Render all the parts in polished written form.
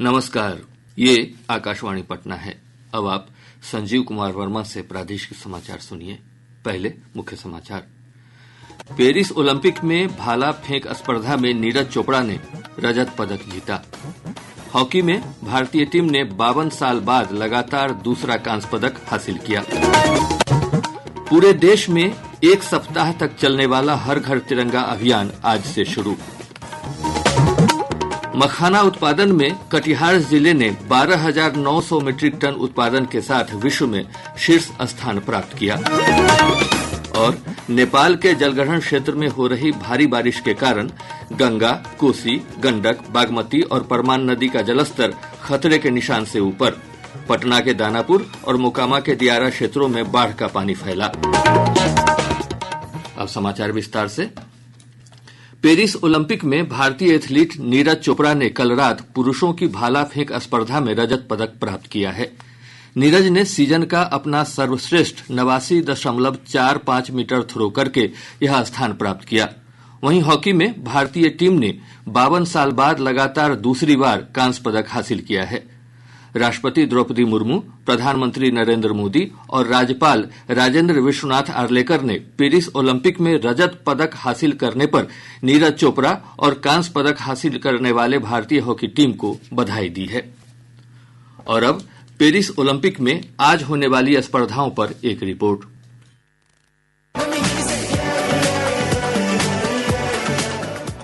नमस्कार, ये आकाशवाणी पटना है। अब आप संजीव कुमार वर्मा से प्रादेशिक समाचार सुनिए। पहले मुख्य समाचार। पेरिस ओलंपिक में भाला फेंक स्पर्धा में नीरज चोपड़ा ने रजत पदक जीता। हॉकी में भारतीय टीम ने 52 साल बाद लगातार दूसरा कांस्य पदक हासिल किया। पूरे देश में एक सप्ताह तक चलने वाला हर घर तिरंगा अभियान आज से शुरू। मखाना उत्पादन में कटिहार जिले ने 12,900 मीट्रिक टन उत्पादन के साथ विश्व में शीर्ष स्थान प्राप्त किया। और नेपाल के जलग्रहण क्षेत्र में हो रही भारी बारिश के कारण गंगा, कोसी, गंडक, बागमती और परमान नदी का जलस्तर खतरे के निशान से ऊपर। पटना के दानापुर और मोकामा के दियारा क्षेत्रों में बाढ़ का पानी फैला। अब समाचार विस्तार से। पेरिस ओलंपिक में भारतीय एथलीट नीरज चोपड़ा ने कल रात पुरुषों की भाला फेंक स्पर्धा में रजत पदक प्राप्त किया है। नीरज ने सीजन का अपना सर्वश्रेष्ठ 89.45 मीटर थ्रो करके यह स्थान प्राप्त किया। वहीं हॉकी में भारतीय टीम ने 52 साल बाद लगातार दूसरी बार कांस्य पदक हासिल किया है। राष्ट्रपति द्रौपदी मुर्मू, प्रधानमंत्री नरेंद्र मोदी और राज्यपाल राजेंद्र विश्वनाथ आर्लेकर ने पेरिस ओलंपिक में रजत पदक हासिल करने पर नीरज चोपड़ा और कांस्य पदक हासिल करने वाले भारतीय हॉकी टीम को बधाई दी है। और अब पेरिस ओलंपिक में आज होने वाली स्पर्धाओं पर एक रिपोर्ट।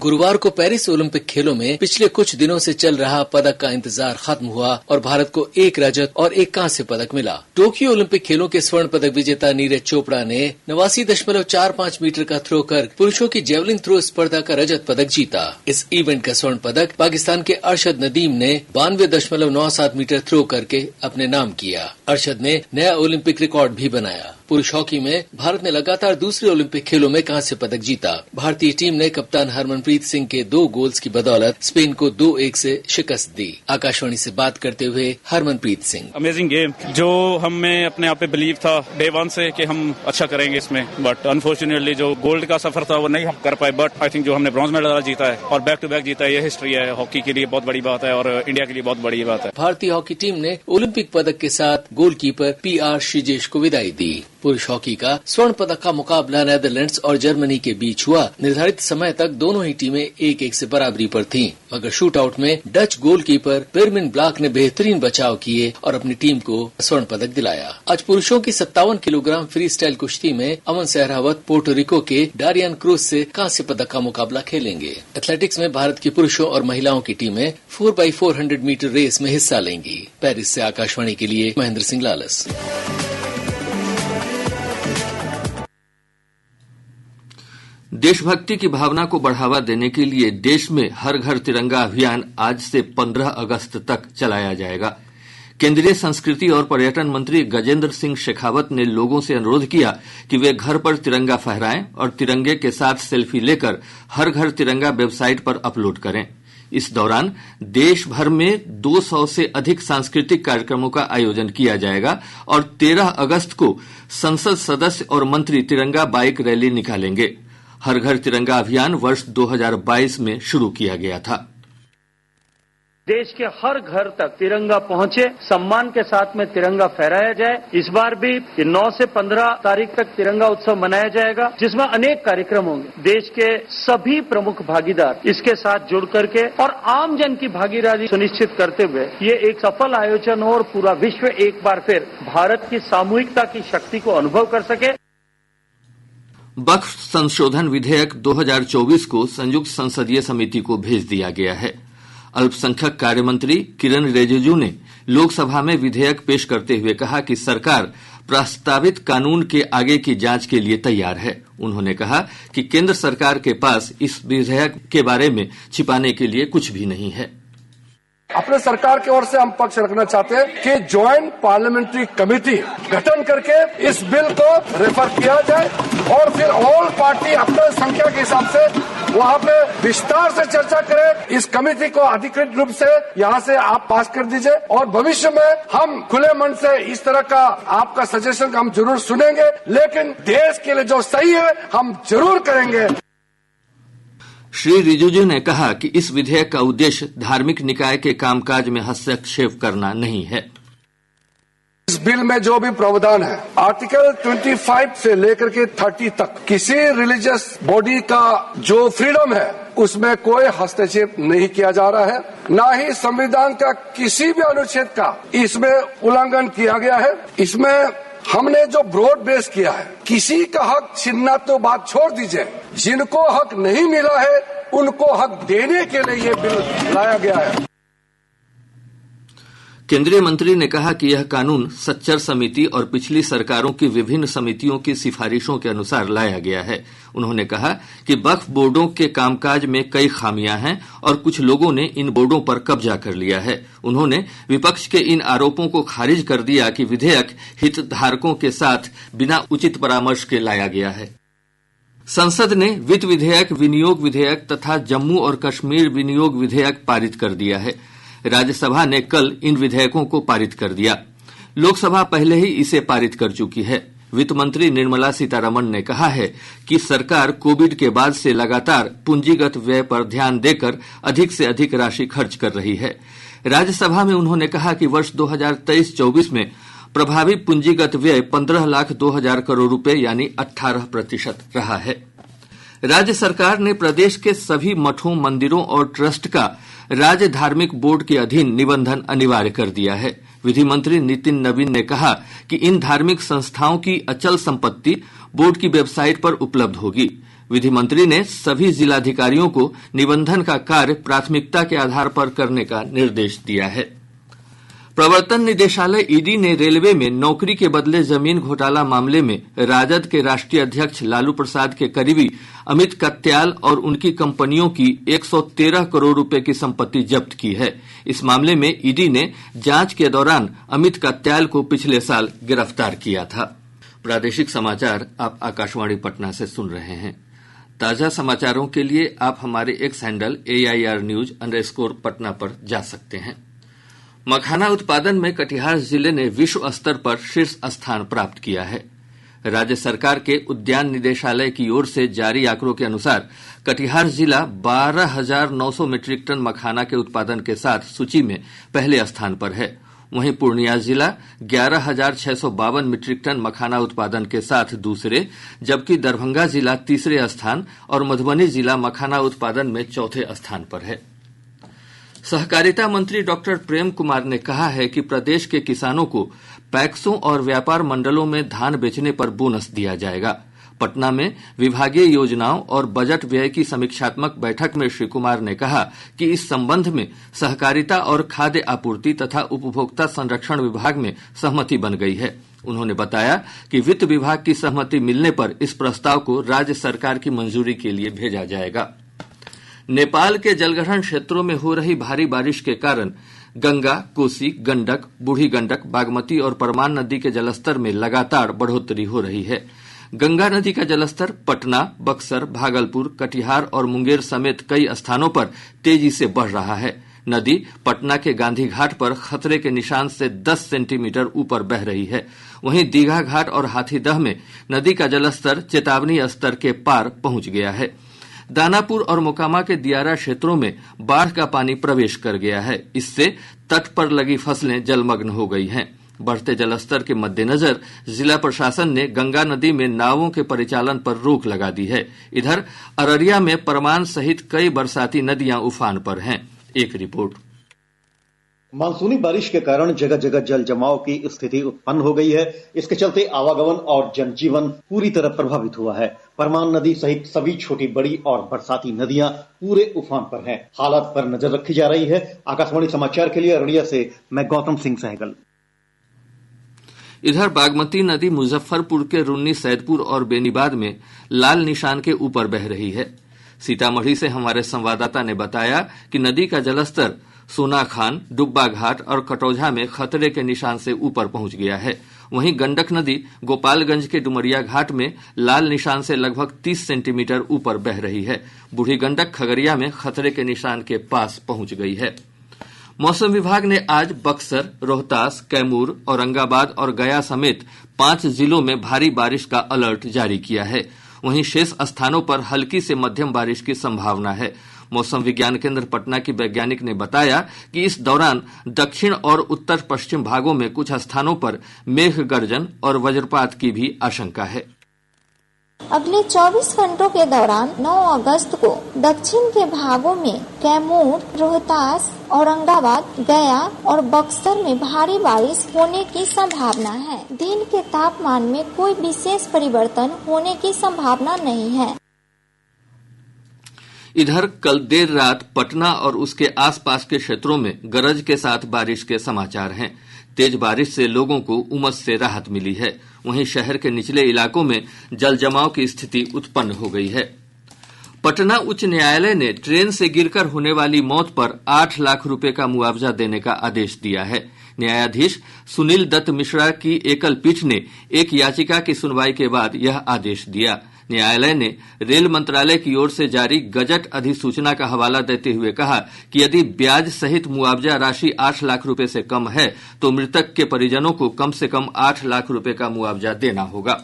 गुरुवार को पेरिस ओलंपिक खेलों में पिछले कुछ दिनों से चल रहा पदक का इंतजार खत्म हुआ और भारत को एक रजत और एक कांस्य पदक मिला। टोक्यो ओलंपिक खेलों के स्वर्ण पदक विजेता नीरज चोपड़ा ने 89.45 मीटर का थ्रो कर पुरुषों की जेवलिन थ्रो स्पर्धा का रजत पदक जीता। इस इवेंट का स्वर्ण पदक पाकिस्तान के अरशद नदीम ने 92.97 मीटर थ्रो करके अपने नाम किया। अरशद ने नया ओलंपिक रिकॉर्ड भी बनाया। पुरुष हॉकी में भारत ने लगातार दूसरे ओलंपिक खेलों में कांस्य पदक जीता। भारतीय टीम ने कप्तान हरमनप्रीत सिंह के 2 गोल्स की बदौलत स्पेन को 2-1 से शिकस्त दी। आकाशवाणी से बात करते हुए हरमनप्रीत सिंह। अमेजिंग गेम, जो हमें अपने आप पे बिलीव था डे 1 से कि हम अच्छा करेंगे इसमें, बट अनफॉर्चुनेटली जो गोल्ड का सफर था वो नहीं हम कर पाए। बट आई थिंक जो हमने ब्रॉन्ज मेडल जीता है और बैक टू बैक जीता है, ये हिस्ट्री है हॉकी के लिए बहुत बड़ी बात है और इंडिया के लिए बहुत बड़ी बात है। भारतीय हॉकी टीम ने ओलंपिक पदक के साथ गोलकीपर PR श्रीजेश को विदाई दी। पुरुष हॉकी का स्वर्ण पदक का मुकाबला नेदरलैंड्स और जर्मनी के बीच हुआ। निर्धारित समय तक दोनों ही टीमें 1-1 से बराबरी पर थीं, मगर शूटआउट में डच गोलकीपर पिरमिन ब्लाक ने बेहतरीन बचाव किए और अपनी टीम को स्वर्ण पदक दिलाया। आज पुरुषों की 57 किलोग्राम फ्री स्टाइल कुश्ती में अमन सहरावत पोर्टोरिको के डारियन क्रूज से कांस्य पदक का मुकाबला खेलेंगे। एथलेटिक्स में भारत की पुरुषों और महिलाओं की टीमें 4x400 मीटर रेस में हिस्सा लेंगी। पेरिस से आकाशवाणी के लिए महेंद्र सिंह लालस। देशभक्ति की भावना को बढ़ावा देने के लिए देश में हर घर तिरंगा अभियान आज से 15 अगस्त तक चलाया जाएगा। केंद्रीय संस्कृति और पर्यटन मंत्री गजेंद्र सिंह शेखावत ने लोगों से अनुरोध किया कि वे घर पर तिरंगा फहराएं और तिरंगे के साथ सेल्फी लेकर हर घर तिरंगा वेबसाइट पर अपलोड करें। इस दौरान देश भर में 200 से अधिक सांस्कृतिक कार्यक्रमों का आयोजन किया जाएगा और 13 अगस्त को संसद सदस्य और मंत्री तिरंगा बाइक रैली निकालेंगे। हर घर तिरंगा अभियान वर्ष 2022 में शुरू किया गया था। देश के हर घर तक तिरंगा पहुंचे, सम्मान के साथ में तिरंगा फहराया जाए। इस बार भी 9 से 15 तारीख तक तिरंगा उत्सव मनाया जाएगा, जिसमें अनेक कार्यक्रम होंगे। देश के सभी प्रमुख भागीदार इसके साथ जुड़ करके और आम जन की भागीदारी सुनिश्चित करते हुए ये एक सफल आयोजन हो और पूरा विश्व एक बार फिर भारत की सामूहिकता की शक्ति को अनुभव कर सके। वक्फ संशोधन विधेयक 2024 को संयुक्त संसदीय समिति को भेज दिया गया है। अल्पसंख्यक कार्य मंत्री किरण रिजिजू ने लोकसभा में विधेयक पेश करते हुए कहा कि सरकार प्रस्तावित कानून के आगे की जांच के लिए तैयार है। उन्होंने कहा कि केंद्र सरकार के पास इस विधेयक के बारे में छिपाने के लिए कुछ भी नहीं है। अपने सरकार की ओर से हम पक्ष रखना चाहते हैं कि ज्वाइंट पार्लियामेंट्री कमेटी गठन करके इस बिल को रेफर किया जाए और फिर ऑल पार्टी अपने संख्या के हिसाब से वहाँ पे विस्तार से चर्चा करें। इस कमेटी को अधिकृत रूप से यहाँ से आप पास कर दीजिए और भविष्य में हम खुले मन से इस तरह का आपका सजेशन हम जरूर सुनेंगे, लेकिन देश के लिए जो सही है हम जरूर करेंगे। श्री रिजिजू ने कहा कि इस विधेयक का उद्देश्य धार्मिक निकाय के कामकाज में हस्तक्षेप करना नहीं है। इस बिल में जो भी प्रावधान है, आर्टिकल 25 से लेकर के 30 तक किसी रिलीजियस बॉडी का जो फ्रीडम है उसमें कोई हस्तक्षेप नहीं किया जा रहा है, ना ही संविधान का किसी भी अनुच्छेद का इसमें उल्लंघन किया गया है। इसमें हमने जो ब्रॉड बेस किया है, किसी का हक छीनना तो बात छोड़ दीजिए, जिनको हक नहीं मिला है उनको हक देने के लिए ये बिल लाया गया है। केंद्रीय मंत्री ने कहा कि यह कानून सच्चर समिति और पिछली सरकारों की विभिन्न समितियों की सिफारिशों के अनुसार लाया गया है। उन्होंने कहा कि वक्फ बोर्डों के कामकाज में कई खामियां हैं और कुछ लोगों ने इन बोर्डों पर कब्जा कर लिया है। उन्होंने विपक्ष के इन आरोपों को खारिज कर दिया कि विधेयक हितधारकों के साथ बिना उचित परामर्श के लाया गया है। संसद ने वित्त विधेयक, विनियोग विधेयक तथा जम्मू और कश्मीर विनियोग विधेयक पारित कर दिया है। राज्यसभा ने कल इन विधेयकों को पारित कर दिया। लोकसभा पहले ही इसे पारित कर चुकी है। वित्त मंत्री निर्मला सीतारमण ने कहा है कि सरकार कोविड के बाद से लगातार पूंजीगत व्यय पर ध्यान देकर अधिक से अधिक राशि खर्च कर रही है। राज्यसभा में उन्होंने कहा कि वर्ष 2023-24 में प्रभावी पूंजीगत व्यय 15,02,000 करोड़ रुपए यानी 18% रहा है। राज्य सरकार ने प्रदेश के सभी मठों, मंदिरों और ट्रस्ट का राज्य धार्मिक बोर्ड के अधीन निबंधन अनिवार्य कर दिया है। विधि मंत्री नितिन नवीन ने कहा कि इन धार्मिक संस्थाओं की अचल संपत्ति बोर्ड की वेबसाइट पर उपलब्ध होगी। विधि मंत्री ने सभी जिलाधिकारियों को निबंधन का कार्य प्राथमिकता के आधार पर करने का निर्देश दिया है। प्रवर्तन निदेशालय ईडी ने रेलवे में नौकरी के बदले जमीन घोटाला मामले में राजद के राष्ट्रीय अध्यक्ष लालू प्रसाद के करीबी अमित कत्याल और उनकी कंपनियों की 113 करोड़ रुपए की संपत्ति जब्त की है। इस मामले में ईडी ने जांच के दौरान अमित कत्याल को पिछले साल गिरफ्तार किया था। प्रादेशिक समाचार आप आकाशवाणी पटना से सुन रहे हैं। ताजा समाचारों के लिए आप हमारे एक्स हैंडल AIRnews_पटना पर जा सकते हैं। मखाना उत्पादन में कटिहार जिले ने विश्व स्तर पर शीर्ष स्थान प्राप्त किया है। राज्य सरकार के उद्यान निदेशालय की ओर से जारी आंकड़ों के अनुसार कटिहार जिला 12,900 मीट्रिक टन मखाना के उत्पादन के साथ सूची में पहले स्थान पर है। वहीं पूर्णिया जिला 11,652 मीट्रिक टन मखाना उत्पादन के साथ दूसरे, जबकि दरभंगा जिला तीसरे स्थान और मधुबनी जिला मखाना उत्पादन में चौथे स्थान पर है। सहकारिता मंत्री डॉक्टर प्रेम कुमार ने कहा है कि प्रदेश के किसानों को पैक्सों और व्यापार मंडलों में धान बेचने पर बोनस दिया जाएगा। पटना में विभागीय योजनाओं और बजट व्यय की समीक्षात्मक बैठक में श्री कुमार ने कहा कि इस संबंध में सहकारिता और खाद्य आपूर्ति तथा उपभोक्ता संरक्षण विभाग में सहमति बन गई है। उन्होंने बताया कि वित्त विभाग की सहमति मिलने पर इस प्रस्ताव को राज्य सरकार की मंजूरी के लिए भेजा जाएगा। नेपाल के जलग्रहण क्षेत्रों में हो रही भारी बारिश के कारण गंगा, कोसी, गंडक, बूढ़ी गंडक, बागमती और परमान नदी के जलस्तर में लगातार बढ़ोतरी हो रही है। गंगा नदी का जलस्तर पटना, बक्सर, भागलपुर, कटिहार और मुंगेर समेत कई स्थानों पर तेजी से बढ़ रहा है। नदी पटना के गांधी घाट पर खतरे के निशान से 10 सेंटीमीटर ऊपर बह रही है। वहीं दीघा घाट और हाथीदह में नदी का जलस्तर चेतावनी स्तर के पार पहुंच गया है। दानापुर और मोकामा के दियारा क्षेत्रों में बाढ़ का पानी प्रवेश कर गया है। इससे तट पर लगी फसलें जलमग्न हो गई हैं। बढ़ते जलस्तर के मद्देनजर जिला प्रशासन ने गंगा नदी में नावों के परिचालन पर रोक लगा दी है। इधर अररिया में परमान सहित कई बरसाती नदियां उफान पर हैं। एक रिपोर्ट। मानसूनी बारिश के कारण जगह जगह जल जमाव की स्थिति उत्पन्न हो गई है। इसके चलते आवागमन और जनजीवन पूरी तरह प्रभावित हुआ है। परमान नदी सहित सभी छोटी बड़ी और बरसाती नदियां पूरे उफान पर हैं। हालात पर नजर रखी जा रही है। आकाशवाणी समाचार के लिए अररिया से मैं गौतम सिंह सहगल। इधर बागमती नदी मुजफ्फरपुर के रुन्नी सैदपुर और बेनीबाद में लाल निशान के ऊपर बह रही है। सीतामढ़ी से हमारे संवाददाता ने बताया कि नदी का जलस्तर सोनाखान, डुब्बा घाट और कटौझा में खतरे के निशान से ऊपर पहुंच गया है। वहीं गंडक नदी गोपालगंज के डुमरिया घाट में लाल निशान से लगभग 30 सेंटीमीटर ऊपर बह रही है। बूढ़ी गंडक खगड़िया में खतरे के निशान के पास पहुंच गई है। मौसम विभाग ने आज बक्सर, रोहतास, कैमूर, औरंगाबाद और गया समेत 5 जिलों में भारी बारिश का अलर्ट जारी किया है। वहीं शेष स्थानों पर हल्की से मध्यम बारिश की संभावना है। मौसम विज्ञान केंद्र पटना की वैज्ञानिक ने बताया कि इस दौरान दक्षिण और उत्तर पश्चिम भागों में कुछ स्थानों पर मेघ गर्जन और वज्रपात की भी आशंका है। अगले 24 घंटों के दौरान 9 अगस्त को दक्षिण के भागों में कैमूर, रोहतास, औरंगाबाद, गया और बक्सर में भारी बारिश होने की संभावना है। दिन के तापमान में कोई विशेष परिवर्तन होने की संभावना नहीं है। इधर कल देर रात पटना और उसके आसपास के क्षेत्रों में गरज के साथ बारिश के समाचार हैं। तेज बारिश से लोगों को उमस से राहत मिली है। वहीं शहर के निचले इलाकों में जल जमाव की स्थिति उत्पन्न हो गई है। पटना उच्च न्यायालय ने ट्रेन से गिरकर होने वाली मौत पर 8 लाख रुपए का मुआवजा देने का आदेश दिया है। न्यायाधीश सुनील दत्त मिश्रा की एकल पीठ ने एक याचिका की सुनवाई के बाद यह आदेश दिया। न्यायालय ने रेल मंत्रालय की ओर से जारी गजट अधिसूचना का हवाला देते हुए कहा कि यदि ब्याज सहित मुआवजा राशि 8 लाख रुपए से कम है तो मृतक के परिजनों को कम से कम 8 लाख रुपए का मुआवजा देना होगा।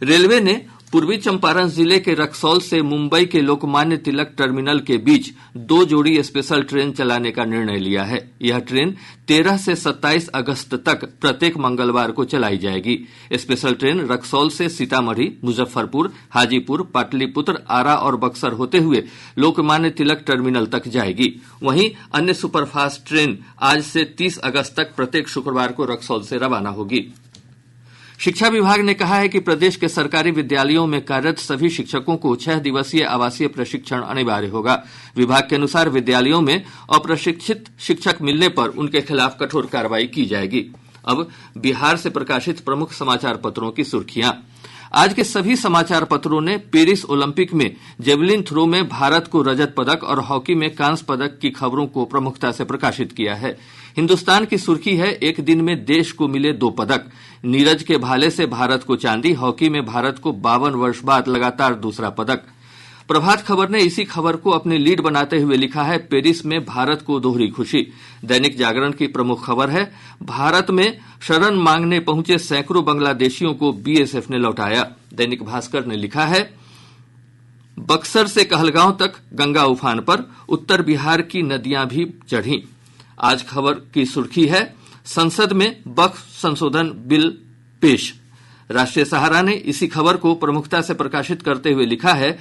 रेलवे ने पूर्वी चंपारण जिले के रक्सौल से मुंबई के लोकमान्य तिलक टर्मिनल के बीच 2 जोड़ी स्पेशल ट्रेन चलाने का निर्णय लिया है। यह ट्रेन 13 से 27 अगस्त तक प्रत्येक मंगलवार को चलाई जाएगी। स्पेशल ट्रेन रक्सौल से सीतामढ़ी, मुजफ्फरपुर, हाजीपुर, पाटलिपुत्र, आरा और बक्सर होते हुए लोकमान्य तिलक टर्मिनल तक जाएगी। वहीं अन्य सुपरफास्ट ट्रेन आज से 30 अगस्त तक प्रत्येक शुक्रवार को रक्सौल से रवाना होगी। शिक्षा विभाग ने कहा है कि प्रदेश के सरकारी विद्यालयों में कार्यरत सभी शिक्षकों को 6 दिवसीय आवासीय प्रशिक्षण अनिवार्य होगा। विभाग के अनुसार विद्यालयों में अप्रशिक्षित शिक्षक मिलने पर उनके खिलाफ कठोर कार्रवाई की जाएगी। अब बिहार से प्रकाशित प्रमुख समाचार पत्रों की सुर्खियां। आज के सभी समाचार पत्रों ने पेरिस ओलंपिक में जेवलिन थ्रो में भारत को रजत पदक और हॉकी में कांस्य पदक की खबरों को प्रमुखता से प्रकाशित किया है। हिन्दुस्तान की सुर्खी है, एक दिन में देश को मिले 2 पदक। नीरज के भाले से भारत को चांदी, हॉकी में भारत को 52 वर्ष बाद लगातार दूसरा पदक। प्रभात खबर ने इसी खबर को अपनी लीड बनाते हुए लिखा है, पेरिस में भारत को दोहरी खुशी। दैनिक जागरण की प्रमुख खबर है, भारत में शरण मांगने पहुंचे सैकड़ों बांग्लादेशियों को बीएसएफ ने लौटाया। दैनिक भास्कर ने लिखा है, बक्सर से कहलगांव तक गंगा उफान पर, उत्तर बिहार की नदियां भी चढ़ी। आज खबर की सुर्खी है, संसद में वक्फ संशोधन बिल पेश। राष्ट्रीय सहारा ने इसी खबर को प्रमुखता से प्रकाशित करते हुए लिखा है,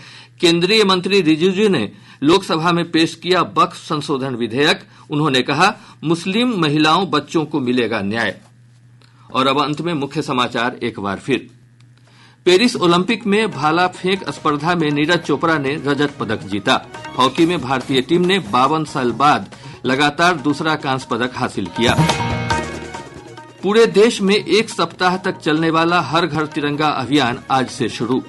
केंद्रीय मंत्री रिजिजू ने लोकसभा में पेश किया वक्फ संशोधन विधेयक। उन्होंने कहा, मुस्लिम महिलाओं बच्चों को मिलेगा न्याय। और अब अंत में मुख्य समाचार एक बार फिर। पेरिस ओलंपिक में भाला फेंक स्पर्धा में नीरज चोपड़ा ने रजत पदक जीता। हॉकी में भारतीय टीम ने 52 साल बाद लगातार दूसरा कांस्य पदक हासिल किया। पूरे देश में 1 सप्ताह तक चलने वाला हर घर तिरंगा अभियान आज से शुरू।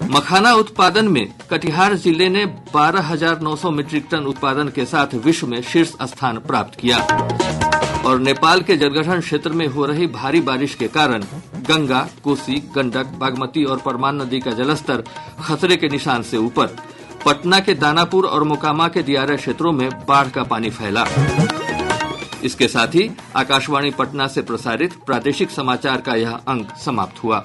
मखाना उत्पादन में कटिहार जिले ने 12,900 मीट्रिक टन उत्पादन के साथ विश्व में शीर्ष स्थान प्राप्त किया। और नेपाल के जलग्रहण क्षेत्र में हो रही भारी बारिश के कारण गंगा, कोसी, गंडक, बागमती और परमान नदी का जलस्तर खतरे के निशान से ऊपर। पटना के दानापुर और मोकामा के दियारा क्षेत्रों में बाढ़ का पानी फैला। इसके साथ ही आकाशवाणी पटना से प्रसारित प्रादेशिक समाचार का यह अंक समाप्त हुआ।